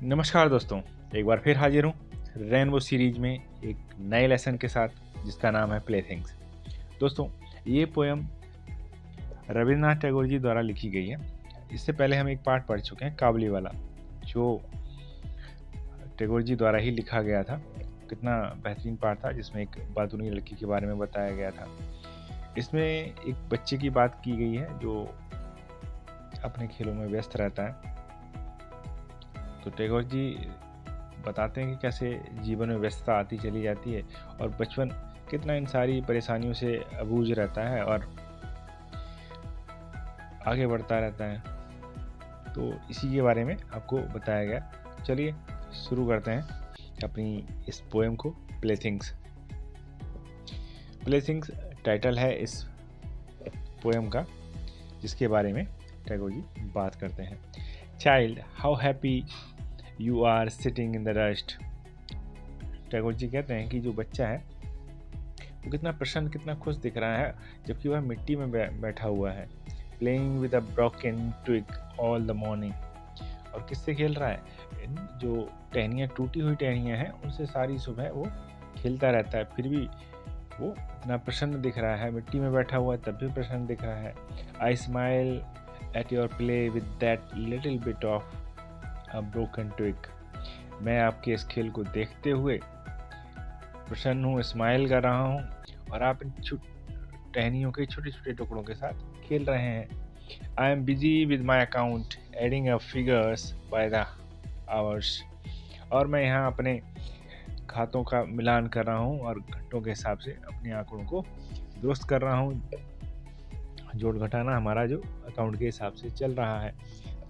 नमस्कार दोस्तों, एक बार फिर हाजिर हूँ रेनबो सीरीज में एक नए लेसन के साथ जिसका नाम है प्लेथिंग्स। दोस्तों, ये पोयम रविंद्रनाथ टैगोर जी द्वारा लिखी गई है। इससे पहले हम एक पार्ट पढ़ चुके हैं काबुली वाला, जो टैगोर जी द्वारा ही लिखा गया था। कितना बेहतरीन पार्ट था, जिसमें एक बातूनी लड़की के बारे में बताया गया था। इसमें एक बच्चे की बात की गई है जो अपने खेलों में व्यस्त रहता है। तो टैगोर जी बताते हैं कि कैसे जीवन में व्यस्तता आती चली जाती है और बचपन कितना इन सारी परेशानियों से अबूझ रहता है और आगे बढ़ता रहता है। तो इसी के बारे में आपको बताया गया। चलिए शुरू करते हैं अपनी इस पोएम को। प्लेथिंग्स प्लेथिंग्स टाइटल है इस पोएम का, जिसके बारे में टैगोर जी बात करते हैं। Child, how happy you are sitting in the dust. Tagore ji कहते हैं कि जो बच्चा है वो कितना प्रसन्न, कितना खुश दिख रहा है, जबकि वह मिट्टी में बैठा हुआ है। Playing with a broken twig all the morning. और किससे खेल रहा है? जो टहनियाँ, टूटी हुई टहनियाँ हैं, उनसे सारी सुबह वो खेलता रहता है। फिर भी वो इतना प्रसन्न दिख रहा है, मिट्टी में बैठा हुआ है तब भी प्रसन्न दिख रहा है। I smile at your play with that little bit of a broken twig. मैं आपके इस खेल को देखते हुए प्रसन्न हूँ, स्माइल कर रहा हूँ, और आप इन टहनियों के छोटे छोटे टुकड़ों के साथ खेल रहे हैं। I am busy with my account adding up figures by the hours. और मैं यहाँ अपने खातों का मिलान कर रहा हूँ और घंटों के हिसाब से अपने आंकड़ों को दुरुस्त कर रहा हूँ। जोड़ घटाना हमारा जो अकाउंट के हिसाब से चल रहा है।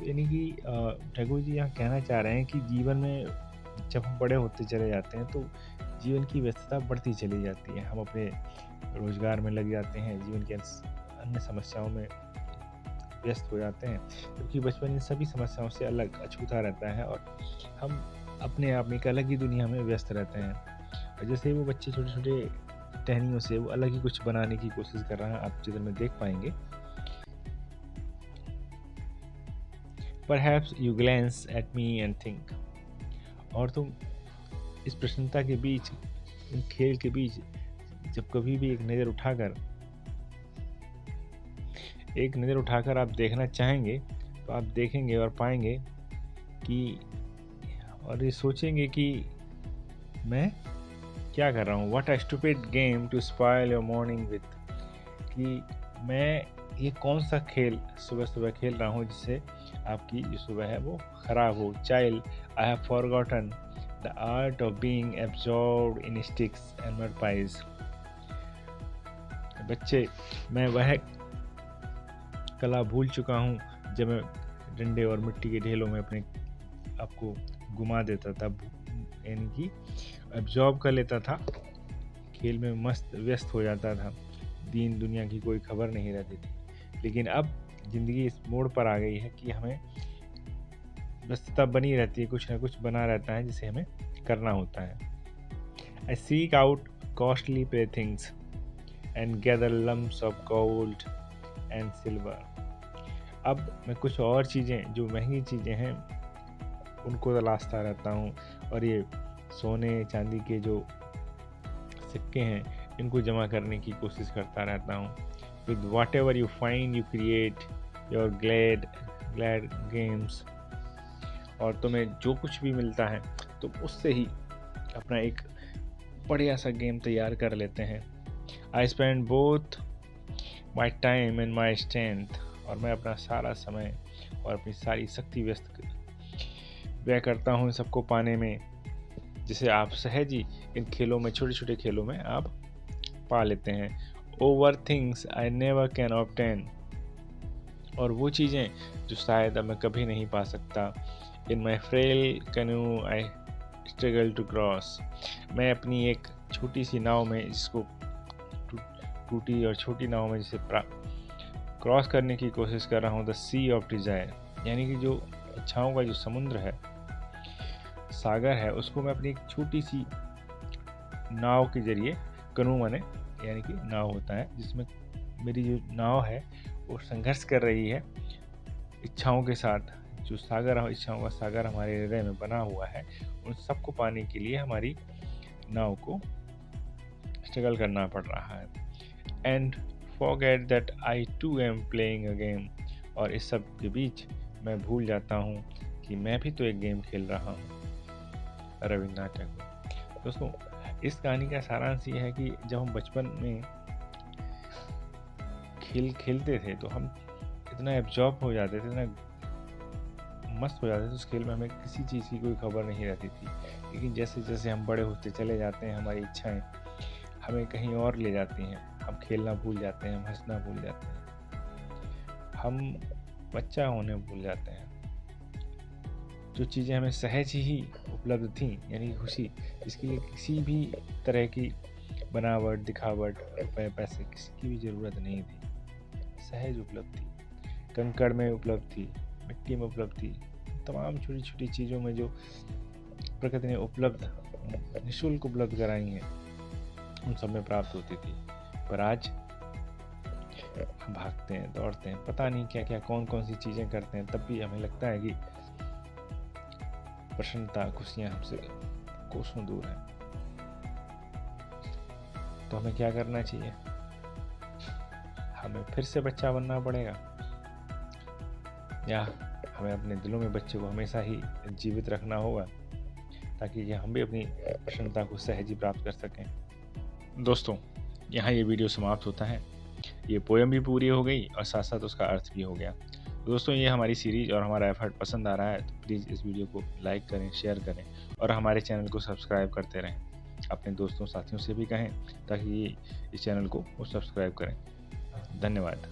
यानी कि टैगोर जी यहाँ कहना चाह रहे हैं कि जीवन में जब हम बड़े होते चले जाते हैं तो जीवन की व्यस्तता बढ़ती चली जाती है। हम अपने रोजगार में लग जाते हैं, जीवन की अन्य समस्याओं में व्यस्त हो जाते हैं, क्योंकि बचपन इन सभी समस्याओं से अलग अछूता रहता है और हम अपने आप में एक अलग ही दुनिया में व्यस्त रहते हैं। और जैसे वो बच्चे छोटे छोटे टहनियों से वो अलग ही कुछ बनाने की कोशिश कर रहा है, आप चित्र में देख पाएंगे। Perhaps you glance at me and think। और तुम इस प्रसन्नता के बीच, इन खेल के बीच, जब कभी भी एक नज़र उठाकर आप देखना चाहेंगे तो आप देखेंगे और पाएंगे कि, और ये सोचेंगे कि मैं क्या कर रहा हूँ। What a stupid game to spoil your morning with। कि मैं ये कौन सा खेल सुबह सुबह खेल रहा हूँ जिससे आपकी जो सुबह है वो ख़राब हो। Child, I have forgotten the art of being absorbed in sticks and mud pies। बच्चे, मैं वह कला भूल चुका हूँ जब मैं डंडे और मिट्टी के ढेलों में अपने आपको घुमा देता था, यानी कि एब्जॉर्ब कर लेता था, खेल में मस्त व्यस्त हो जाता था, दीन दुनिया की कोई खबर नहीं रहती थी। लेकिन अब ज़िंदगी इस मोड़ पर आ गई है कि हमें व्यस्तता बनी रहती है, कुछ ना कुछ बना रहता है जिसे हमें करना होता है। I seek out costly playthings and gather lumps of gold and silver. अब मैं कुछ और चीज़ें, जो महंगी चीज़ें हैं, उनको तलाशता रहता हूँ, और ये सोने चांदी के जो सिक्के हैं इनको जमा करने की कोशिश करता रहता हूँ। With what ever you find you create your glad games. और तुम्हें जो कुछ भी मिलता है तो उससे ही अपना एक बढ़िया सा गेम तैयार कर लेते हैं। I spend both my time and my strength. और मैं अपना सारा समय और अपनी सारी शक्ति व्यय करता हूँ सबको पाने में, जिसे आप सहज ही इन खेलों में, छोटे छोटे खेलों में आप पा लेते हैं। Over things I never can obtain. और वो चीज़ें जो शायद अब मैं कभी नहीं पा सकता। In my frail canoe I struggle to cross. मैं अपनी एक छोटी सी नाव में, जिसको टूटी और छोटी नाव में जिसे क्रॉस करने की कोशिश कर रहा हूँ, द सी ऑफ डिज़ायर, यानी कि जो इच्छाओं का जो समुद्र है, सागर है, उसको मैं अपनी एक छोटी सी नाव के जरिए, कनू माने यानी कि नाव होता है, जिसमें मेरी जो नाव है वो संघर्ष कर रही है इच्छाओं के साथ, जो सागर, इच्छाओं का सागर हमारे हृदय में बना हुआ है, उन सबको पाने के लिए हमारी नाव को स्ट्रगल करना पड़ रहा है। And forget that I too am playing a game, और इस सब के बीच मैं भूल जाता हूँ कि मैं भी तो एक गेम खेल रहा हूँ। रविन्द्रनाथ टैगोर। दोस्तों, इस कहानी का सारांश ये है कि जब हम बचपन में खेलते थे तो हम इतना एब्जॉर्ब हो जाते थे, इतना मस्त हो जाते थे उस खेल में, हमें किसी चीज़ की कोई खबर नहीं रहती थी। लेकिन जैसे जैसे हम बड़े होते चले जाते हैं, हमारी इच्छाएं हमें कहीं और ले जाती हैं, हम खेलना भूल जाते हैं, हम हंसना भूल जाते हैं, हम बच्चा होने भूल जाते हैं। जो चीज़ें हमें सहज ही उपलब्ध थीं, यानी खुशी, इसके लिए किसी भी तरह की बनावट, दिखावट, रुपए पैसे किसी की भी ज़रूरत नहीं थी, सहज उपलब्ध थी, कंकड़ में उपलब्ध थी, मिट्टी में उपलब्ध थी, तमाम छोटी छोटी चीज़ों में जो प्रकृति ने उपलब्ध, निःशुल्क उपलब्ध कराई हैं, उन सब में प्राप्त होती थी। पर आज हम भागते हैं, दौड़ते हैं, पता नहीं क्या क्या कौन कौन सी चीज़ें करते हैं, तब भी हमें लगता है कि प्रसन्नता, खुशियाँ हमसे कोसों दूर हैं। तो हमें क्या करना चाहिए? हमें फिर से बच्चा बनना पड़ेगा, या हमें अपने दिलों में बच्चे को हमेशा ही जीवित रखना होगा, ताकि कि हम भी अपनी प्रसन्नता को सहज ही प्राप्त कर सकें। दोस्तों, यहाँ ये वीडियो समाप्त होता है। ये पोएम भी पूरी हो गई और साथ साथ उसका अर्थ भी हो गया। दोस्तों, ये हमारी सीरीज और हमारा एफर्ट पसंद आ रहा है तो प्लीज़ इस वीडियो को लाइक करें, शेयर करें और हमारे चैनल को सब्सक्राइब करते रहें। अपने दोस्तों साथियों से भी कहें ताकि इस चैनल को वो सब्सक्राइब करें। धन्यवाद।